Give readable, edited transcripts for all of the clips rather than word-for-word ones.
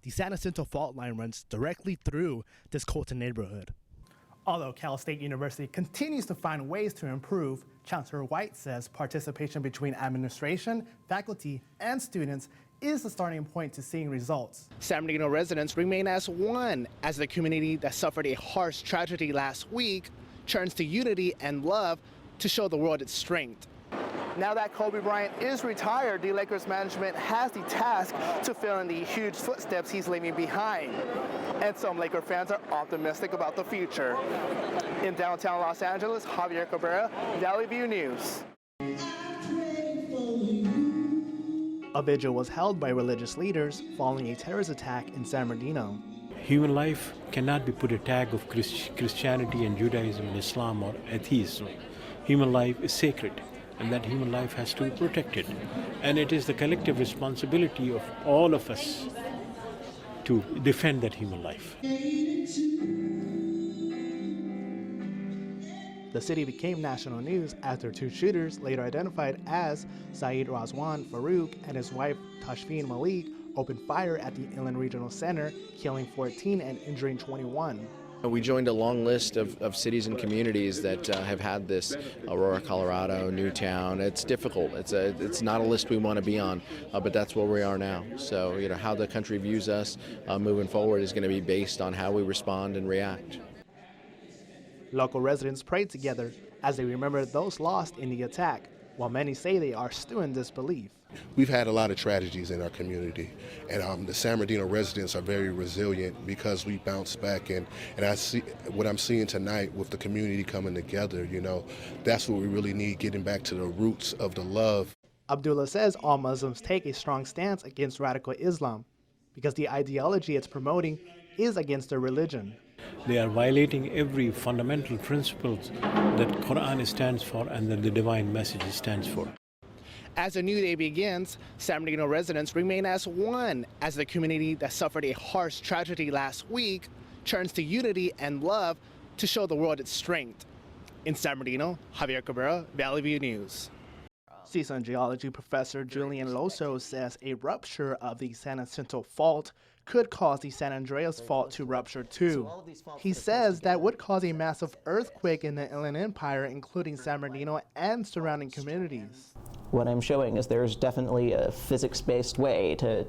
the San Jacinto fault line runs directly through this Colton neighborhood. Although Cal State University continues to find ways to improve, Chancellor White says participation between administration, faculty, and students is the starting point to seeing results. San Bernardino residents remain as one as the community that suffered a harsh tragedy last week turns to unity and love to show the world its strength. Now that Kobe Bryant is retired, the Lakers management has the task to fill in the huge footsteps he's leaving behind. And some Laker fans are optimistic about the future. In downtown Los Angeles, Javier Cabrera, Valley View News. A vigil was held by religious leaders following a terrorist attack in San Bernardino. Human life cannot be put a tag of Christianity and Judaism and Islam or atheism. Human life is sacred, and that human life has to be protected. And it is the collective responsibility of all of us to defend that human life. The city became national news after two shooters, later identified as Saeed Razwan Farouk and his wife Tashfeen Malik, opened fire at the Inland Regional Center, killing 14 and injuring 21. We joined a long list of cities and communities that have had this. Aurora, Colorado, Newtown. It's difficult. It's not a list we want to be on, but that's where we are now. So, how the country views us moving forward is going to be based on how we respond and react. Local residents prayed together as they remember those lost in the attack, while many say they are still in disbelief. We've had a lot of tragedies in our community, and the San Bernardino residents are very resilient because we bounce back. And I see what I'm seeing tonight with the community coming together. That's what we really need, getting back to the roots of the love. Abdullah says all Muslims take a strong stance against radical Islam because the ideology it's promoting is against their religion. They are violating every fundamental principles that Quran stands for and that the divine message stands for. As a new day begins, San Bernardino residents remain as one as the community that suffered a harsh tragedy last week turns to unity and love to show the world its strength. In San Bernardino, Javier Cabrera, Valley View News. Seasoned geology professor Julian Loso says a rupture of the San Jacinto fault could cause the San Andreas fault to rupture too. He says that would cause a massive earthquake in the Inland Empire, including San Bernardino and surrounding communities. What I'm showing is there's definitely a physics-based way to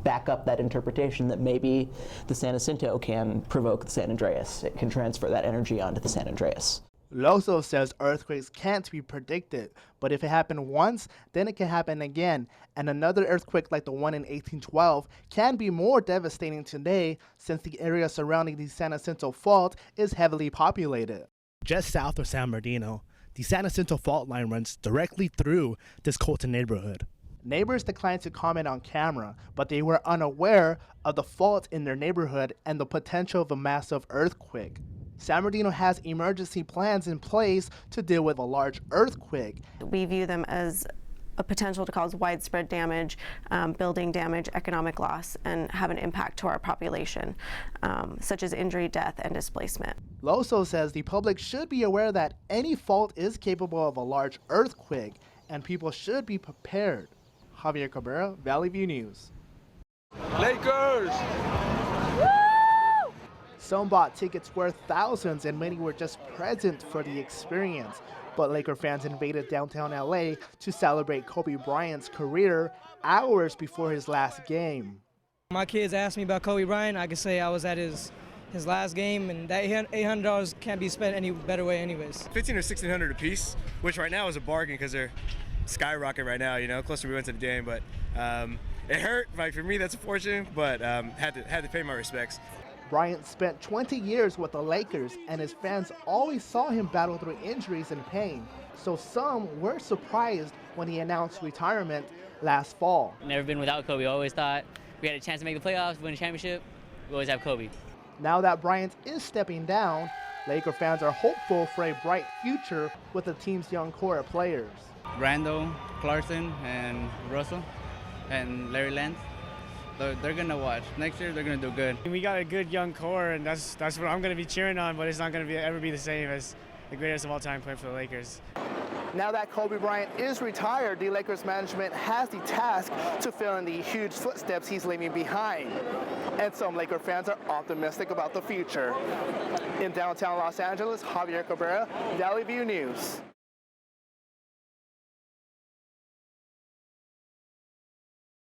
back up that interpretation that maybe the San Jacinto can provoke the San Andreas. It can transfer that energy onto the San Andreas. Loso says earthquakes can't be predicted, but if it happened once, then it can happen again. And another earthquake like the one in 1812 can be more devastating today since the area surrounding the San Jacinto fault is heavily populated. Just south of San Bernardino, the San Jacinto fault line runs directly through this Colton neighborhood. Neighbors declined to comment on camera, but they were unaware of the fault in their neighborhood and the potential of a massive earthquake. San Bernardino has emergency plans in place to deal with a large earthquake. We view them as a potential to cause widespread damage, building damage, economic loss, and have an impact to our population, such as injury, death, and displacement. Loso says the public should be aware that any fault is capable of a large earthquake, and people should be prepared. Javier Cabrera, Valley View News. Lakers! Some bought tickets worth thousands and many were just present for the experience. But Laker fans invaded downtown LA to celebrate Kobe Bryant's career hours before his last game. My kids asked me about Kobe Bryant. I can say I was at his last game, and that $800 can't be spent any better way anyways. $1,500 or $1,600 a piece, which right now is a bargain because they're skyrocketing right now, closer we went to the game. But it hurt. Like, for me, that's a fortune, but had to pay my respects. Bryant spent 20 years with the Lakers, and his fans always saw him battle through injuries and pain. So some were surprised when he announced retirement last fall. Never been without Kobe. I always thought we had a chance to make the playoffs, win a championship. We always have Kobe. Now that Bryant is stepping down, Laker fans are hopeful for a bright future with the team's young core of players. Randall, Clarkson, and Russell, and Larry Lance. They're going to watch. Next year, they're going to do good. We got a good young core, and that's what I'm going to be cheering on, but it's not going to ever be the same as the greatest of all time playing for the Lakers. Now that Kobe Bryant is retired, the Lakers management has the task to fill in the huge footsteps he's leaving behind. And some Laker fans are optimistic about the future. In downtown Los Angeles, Javier Cabrera, Valley View News.